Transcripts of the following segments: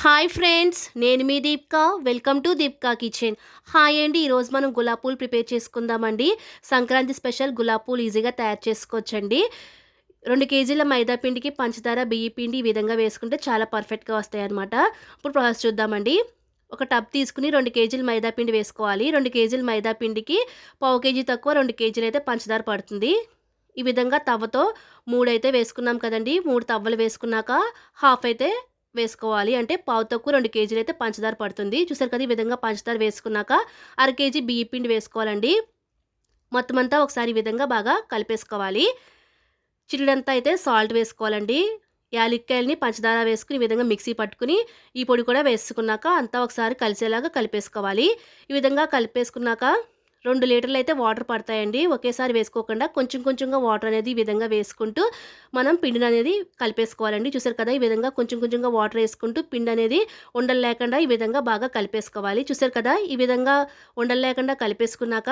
Hi friends, నేను మీ Deepika. Welcome to Deepika kitchen. Hi అండి, ఈరోజు మనం గులాబ్ పూలు ప్రిపేర్ చేసుకుందామండి. సంక్రాంతి స్పెషల్ గులాబ్ పూలు ఈజీగా తయారు చేసుకోవచ్చండి. 2 కేజీల మైదా పిండికి పంచదార, బియ్య పిండి ఈ విధంగా వేసుకుంటే చాలా పర్ఫెక్ట్గా వస్తాయి అన్నమాట. ఇప్పుడు ప్రాసెస్ చూద్దామండి. ఒక టబ్ తీసుకుని 2 కేజీల మైదా పిండి వేసుకోవాలి. 2 కేజీల మైదా పిండికి పావు కేజీ తక్కువ 2 కేజీలు అయితే పంచదార పడుతుంది. ఈ విధంగా తవ్వతో 3 అయితే వేసుకున్నాం కదండి. 3 తవ్వలు వేసుకున్నాక హాఫ్ అయితే వేసుకోవాలి. అంటే పావు తక్కువ 2 కేజీలు అయితే పంచదార పడుతుంది. చూసారు కదా, ఈ విధంగా పంచదార వేసుకున్నాక అర కేజీ బియ్య పిండి వేసుకోవాలండి. మొత్తం అంతా ఒకసారి ఈ విధంగా బాగా కలిపేసుకోవాలి. చిటికెడంతా అయితే సాల్ట్ వేసుకోవాలండి. యాలక్కాయలని పంచదార వేసుకుని ఈ విధంగా మిక్సీ పట్టుకుని ఈ పొడి కూడా వేసుకున్నాక అంతా ఒకసారి కలిసేలాగా కలిపేసుకోవాలి. ఈ విధంగా కలిపేసుకున్నాక 2 లీటర్లు అయితే వాటర్ పడతాయండి. ఒకేసారి వేసుకోకుండా కొంచెం కొంచెంగా వాటర్ అనేది ఈ విధంగా వేసుకుంటూ మనం పిండిని అనేది కలిపేసుకోవాలండి. చూసారు కదా, ఈ విధంగా కొంచెం కొంచెంగా వాటర్ వేసుకుంటూ పిండి అనేది ఉండలు లేకుండా ఈ విధంగా బాగా కలిపేసుకోవాలి. చూసారు కదా, ఈ విధంగా ఉండలు లేకుండా కలిపేసుకున్నాక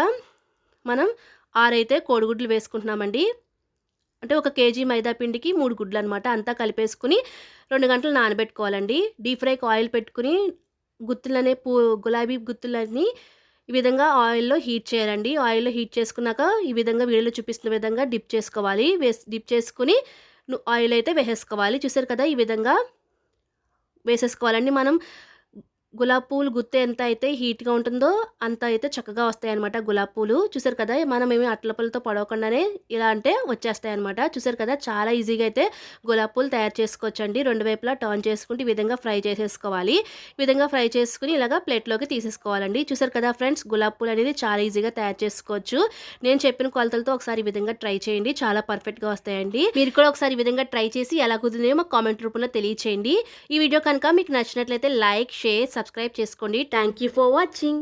మనం 6 అయితే కోడిగుడ్లు వేసుకుంటున్నామండి. అంటే 1 కేజీ మైదా పిండికి 3 గుడ్లు అనమాట. అంతా కలిపేసుకుని 2 గంటలు నానబెట్టుకోవాలండి. డీప్ ఫ్రైకి ఆయిల్ పెట్టుకుని గుత్తులనే గులాబీ గుత్తులని ఈ విధంగా ఆయిల్లో హీట్ చేయాలండి. ఆయిల్లో హీట్ చేసుకున్నాక ఈ విధంగా వీడియోలో చూపిస్తున్న విధంగా డిప్ చేసుకోవాలి. డిప్ చేసుకుని ఆయిల్ అయితే వేసేసుకోవాలి. చూసారు కదా, ఈ విధంగా వేసేసుకోవాలండి. మనం గులాబ్ పూలు గుత్తి ఎంత అయితే హీట్గా ఉంటుందో అంత అయితే చక్కగా వస్తాయి అనమాట గులాబ్ పూలు. చూసారు కదా, మనం ఏమి అట్లపలతో పడవకుండానే ఇలా అంటే వచ్చేస్తాయి అనమాట. చూసారు కదా, చాలా ఈజీగా అయితే గులాబ్ పూలు తయారు చేసుకోవచ్చండి. 2 వైపులా టర్న్ చేసుకుంటూ ఈ విధంగా ఫ్రై చేసేసుకోవాలి. ఈ విధంగా ఫ్రై చేసుకుని ఇలాగా ప్లేట్లోకి తీసేసుకోవాలండి. చూసారు కదా ఫ్రెండ్స్, గులాబ్ పూలు అనేది చాలా ఈజీగా తయారు చేసుకోవచ్చు. నేను చెప్పిన కొలతలతో ఒకసారి ఈ విధంగా ట్రై చేయండి, చాలా పర్ఫెక్ట్గా వస్తాయండి. మీరు కూడా ఒకసారి ఈ విధంగా ట్రై చేసి ఎలా కుదిరిందో మాకు కామెంట్ రూపంలో తెలియచేయండి. ఈ వీడియో కనుక మీకు నచ్చినట్లయితే లైక్, షేర్, సబ్స్క్రైబ్ చేసుకోండి. Thank you for watching.